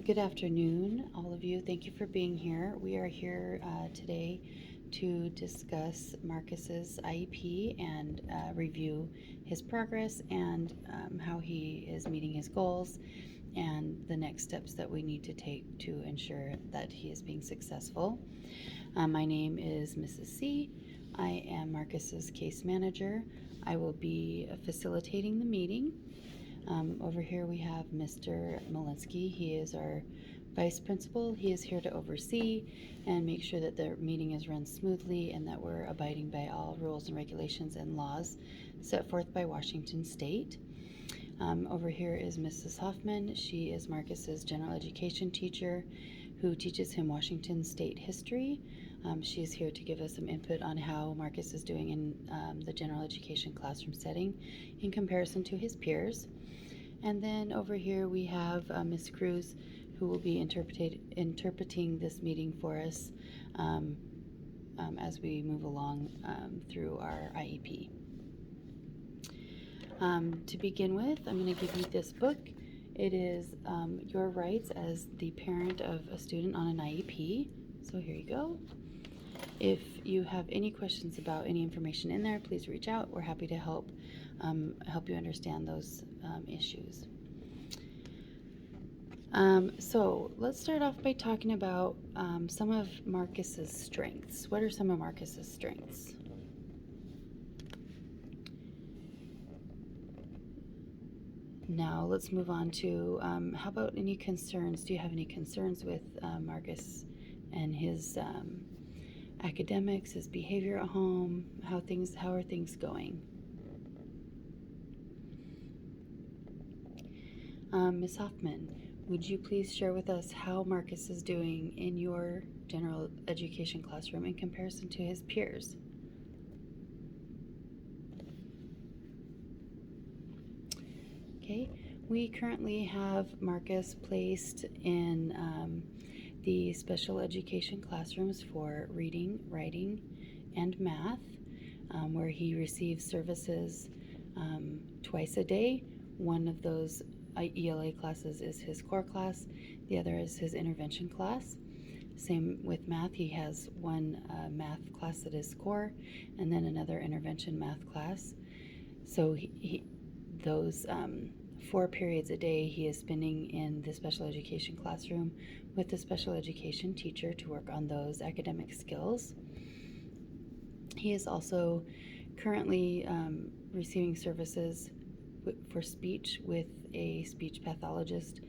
Good afternoon, all of you. Thank you for being here. We are here today to discuss Marcus's IEP and review his progress and how he is meeting his goals and the next steps that we need to take to ensure that he is being successful. My name is Mrs. C. I am Marcus's case manager. I will be facilitating the meeting. Over here we have Mr. Malinsky. He is our vice principal. He is here to oversee and make sure that the meeting is run smoothly and that we're abiding by all rules and regulations and laws set forth by Washington State. Over here is Mrs. Hoffman. She is Marcus's general education teacher who teaches him Washington State history. She is here to give us some input on how Marcus is doing in the general education classroom setting in comparison to his peers. And then over here we have Ms. Cruz, who will be interpreting this meeting for us as we move along through our IEP. To begin with, I'm going to give you this book. It is Your Rights as the Parent of a Student on an IEP. So here you go. If you have any questions about any information in there, please reach out. We're happy to help you understand those issues. So let's start off by talking about some of Marcus's strengths. What are some of Marcus's strengths? Now let's move on to how about any concerns? Do you have any concerns with Marcus and his academics, his behavior at home? How are things going? Ms. Hoffman, would you please share with us how Marcus is doing in your general education classroom in comparison to his peers? Okay, we currently have Marcus placed in the special education classrooms for reading, writing, and math, where he receives services twice a day. One of those ELA classes is his core class, the other is his intervention class. Same with math, he has one math class that is core and then another intervention math class. So those 4 periods a day he is spending in the special education classroom with the special education teacher to work on those academic skills. He is also currently receiving services for speech with a speech pathologist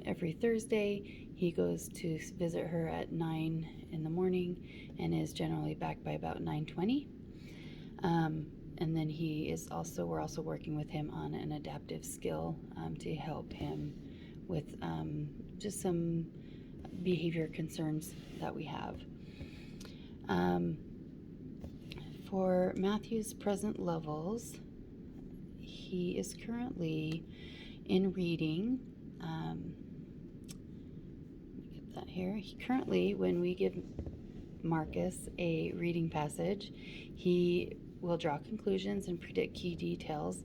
every Thursday. He goes to visit her at 9 in the morning and is generally back by about 9:20. And then we're also working with him on an adaptive skill to help him with just some behavior concerns that we have. For Matthew's present levels, he is currently in reading. Let me get that here. Currently, when we give Marcus a reading passage, he will draw conclusions and predict key details,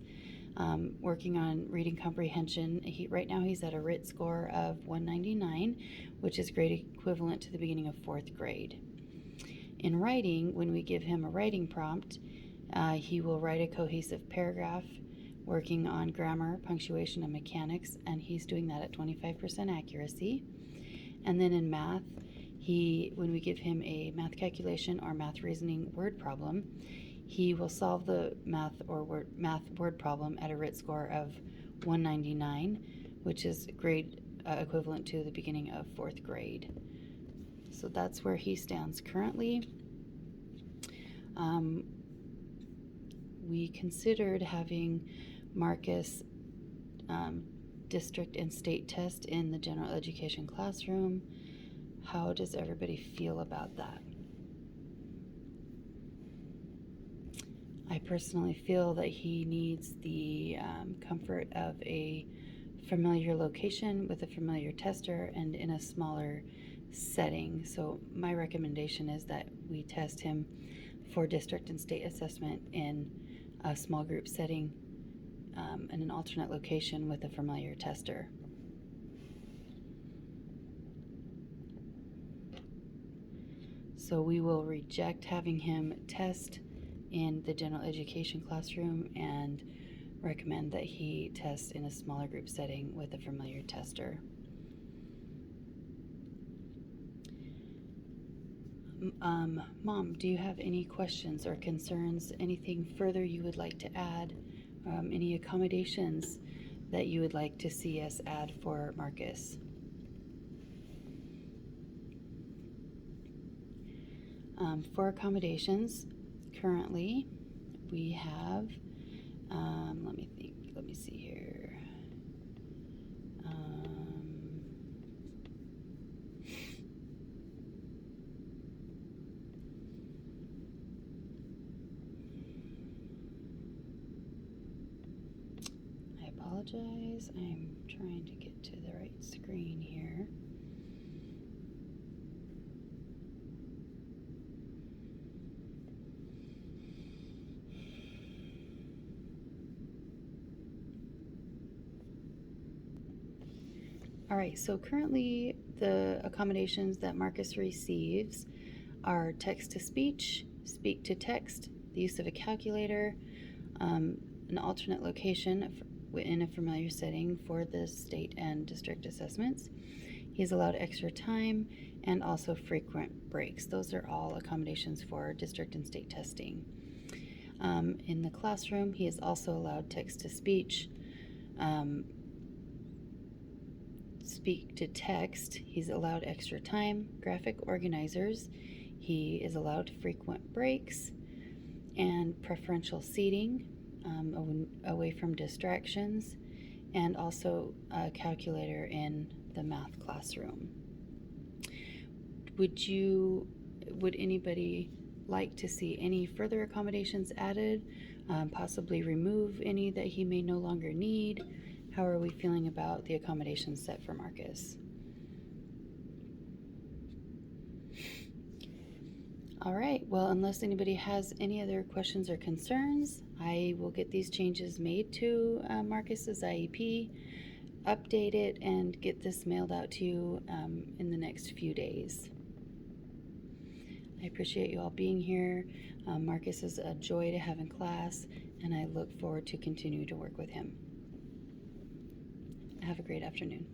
working on reading comprehension. Right now he's at a RIT score of 199, which is grade equivalent to the beginning of 4th grade. In writing, when we give him a writing prompt, he will write a cohesive paragraph, working on grammar, punctuation, and mechanics, and he's doing that at 25% accuracy. And then in math, when we give him a math calculation or math reasoning word problem, he will solve the math word problem at a RIT score of 199, which is grade equivalent to the beginning of 4th grade. So that's where he stands currently. We considered having Marcus district and state test in the general education classroom. How does everybody feel about that? I personally feel that he needs the comfort of a familiar location with a familiar tester and in a smaller setting. So my recommendation is that we test him for district and state assessment in a small group setting in an alternate location with a familiar tester. So we will reject having him test in the general education classroom and recommend that he test in a smaller group setting with a familiar tester. Mom, do you have any questions or concerns? Anything further you would like to add? Any accommodations that you would like to see us add for Marcus? For accommodations, currently we have, let me see here. I apologize. I'm trying to get to the right screen here. All right, so currently the accommodations that Marcus receives are text to speech, speak to text, the use of a calculator, an alternate location in a familiar setting for the state and district assessments. He's allowed extra time and also frequent breaks. Those are all accommodations for district and state testing. In the classroom, he is also allowed text to speech, speak to text. He's allowed extra time, graphic organizers. He is allowed frequent breaks and preferential seating away from distractions, and also a calculator in the math classroom. Would anybody like to see any further accommodations added? Possibly remove any that he may no longer need? How are we feeling about the accommodations set for Marcus? All right, well, unless anybody has any other questions or concerns, I will get these changes made to Marcus's IEP, update it, and get this mailed out to you in the next few days. I appreciate you all being here. Marcus is a joy to have in class, and I look forward to continue to work with him. Have a great afternoon.